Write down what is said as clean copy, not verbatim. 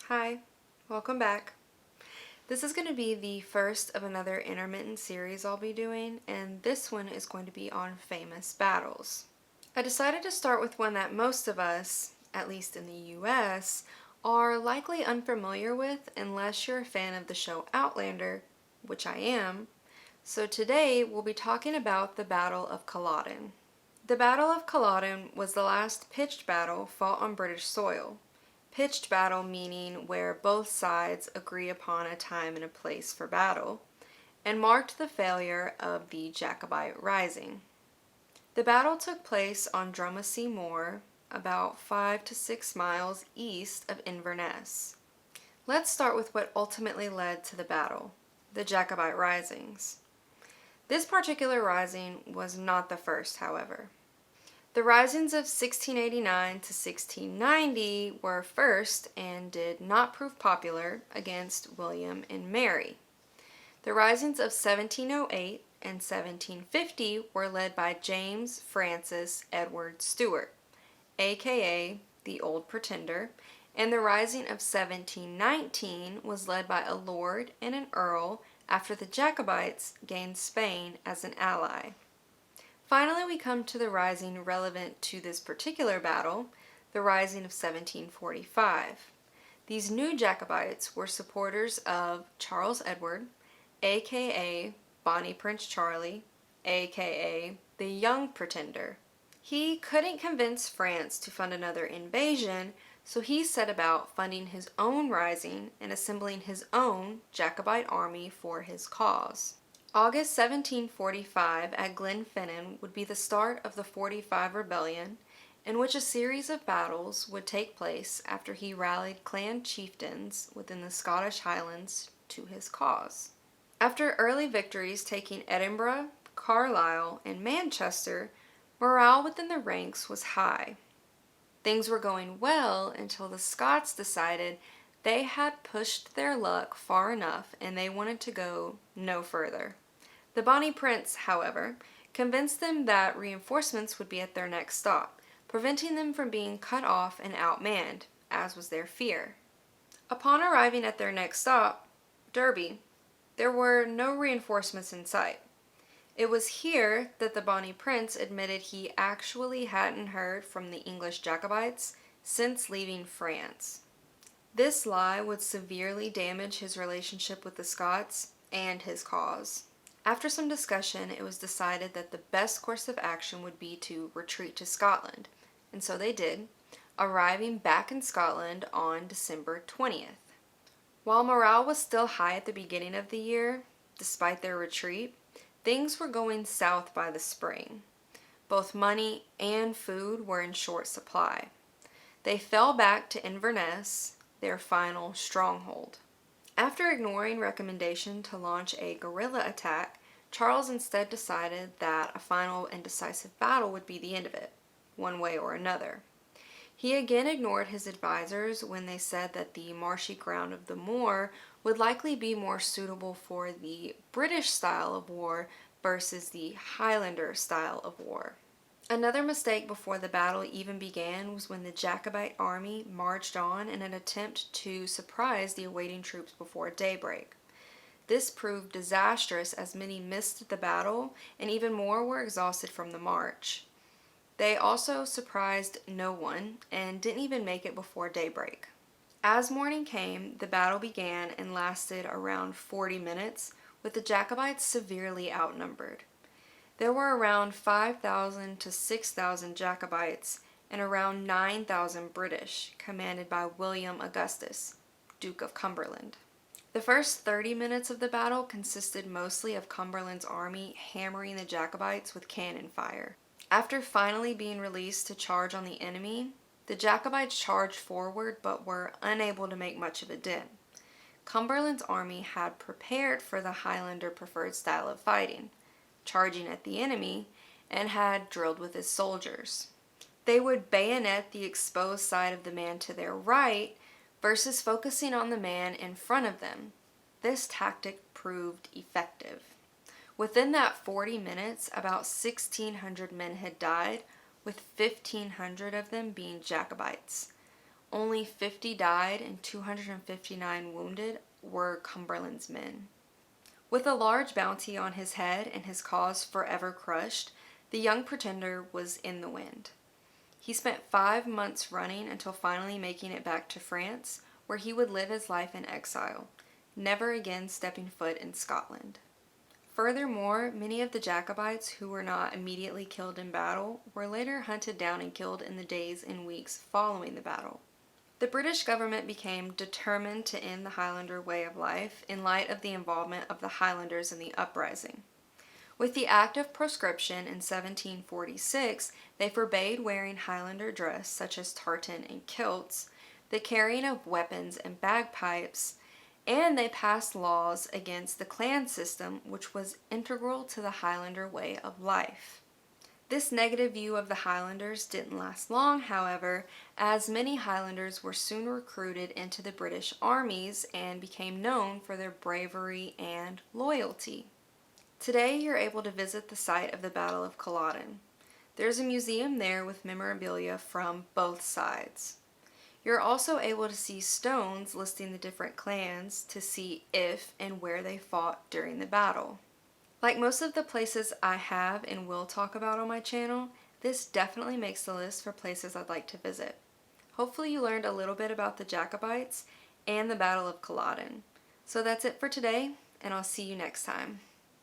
Hi, welcome back. This is going to be the first of another intermittent series I'll be doing, and this one is going to be on famous battles. I decided to start with one that most of us, at least in the US, are likely unfamiliar with unless you're a fan of the show Outlander, which I am. So today we'll be talking about the Battle of Culloden. The Battle of Culloden was the last pitched battle fought on British soil. Pitched battle meaning where both sides agree upon a time and a place for battle, and marked the failure of the Jacobite Rising. The battle took place on Drumsea Moor, about 5 to 6 miles east of Inverness. Let's start with what ultimately led to the battle, the Jacobite Risings. This particular rising was not the first, however. The risings of 1689 to 1690 were first and did not prove popular against William and Mary. The risings of 1708 and 1750 were led by James Francis Edward Stuart, aka the Old Pretender, and the rising of 1719 was led by a lord and an earl after the Jacobites gained Spain as an ally. Finally, we come to the rising relevant to this particular battle, the rising of 1745. These new Jacobites were supporters of Charles Edward, aka Bonnie Prince Charlie, aka the Young Pretender. He couldn't convince France to fund another invasion, so he set about funding his own rising and assembling his own Jacobite army for his cause. August 1745 at Glenfinnan would be the start of the 45 Rebellion, in which a series of battles would take place after he rallied clan chieftains within the Scottish Highlands to his cause. After early victories taking Edinburgh, Carlisle, and Manchester, morale within the ranks was high. Things were going well until the Scots decided they had pushed their luck far enough and they wanted to go no further. The Bonnie Prince, however, convinced them that reinforcements would be at their next stop, preventing them from being cut off and outmanned, as was their fear. Upon arriving at their next stop, Derby, there were no reinforcements in sight. It was here that the Bonnie Prince admitted he actually hadn't heard from the English Jacobites since leaving France. This lie would severely damage his relationship with the Scots and his cause. After some discussion, it was decided that the best course of action would be to retreat to Scotland, and so they did, arriving back in Scotland on December 20th. While morale was still high at the beginning of the year, despite their retreat, things were going south by the spring. Both money and food were in short supply. They fell back to Inverness, their final stronghold. After ignoring recommendation to launch a guerrilla attack, Charles instead decided that a final and decisive battle would be the end of it, one way or another. He again ignored his advisors when they said that the marshy ground of the moor would likely be more suitable for the British style of war versus the Highlander style of war. Another mistake before the battle even began was when the Jacobite army marched on in an attempt to surprise the awaiting troops before daybreak. This proved disastrous as many missed the battle and even more were exhausted from the march. They also surprised no one and didn't even make it before daybreak. As morning came, the battle began and lasted around 40 minutes, with the Jacobites severely outnumbered. There were around 5,000 to 6,000 Jacobites and around 9,000 British, commanded by William Augustus, Duke of Cumberland. The first 30 minutes of the battle consisted mostly of Cumberland's army hammering the Jacobites with cannon fire. After finally being released to charge on the enemy, the Jacobites charged forward but were unable to make much of a dent. Cumberland's army had prepared for the Highlander preferred style of fighting, charging at the enemy, and had drilled with his soldiers. They would bayonet the exposed side of the man to their right versus focusing on the man in front of them. This tactic proved effective. Within that 40 minutes, about 1,600 men had died, with 1,500 of them being Jacobites. only 50 died and 259 wounded were Cumberland's men. With a large bounty on his head and his cause forever crushed, the young pretender was in the wind. He spent 5 months running until finally making it back to France, where he would live his life in exile, never again stepping foot in Scotland. Furthermore, many of the Jacobites who were not immediately killed in battle were later hunted down and killed in the days and weeks following the battle. The British government became determined to end the Highlander way of life in light of the involvement of the Highlanders in the uprising. With the Act of Proscription in 1746, they forbade wearing Highlander dress such as tartan and kilts, the carrying of weapons and bagpipes, and they passed laws against the clan system, which was integral to the Highlander way of life. This negative view of the Highlanders didn't last long, however, as many Highlanders were soon recruited into the British armies and became known for their bravery and loyalty. Today, you're able to visit the site of the Battle of Culloden. There's a museum there with memorabilia from both sides. You're also able to see stones listing the different clans to see if and where they fought during the battle. Like most of the places I have and will talk about on my channel, this definitely makes the list for places I'd like to visit. Hopefully you learned a little bit about the Jacobites and the Battle of Culloden. So that's it for today, and I'll see you next time.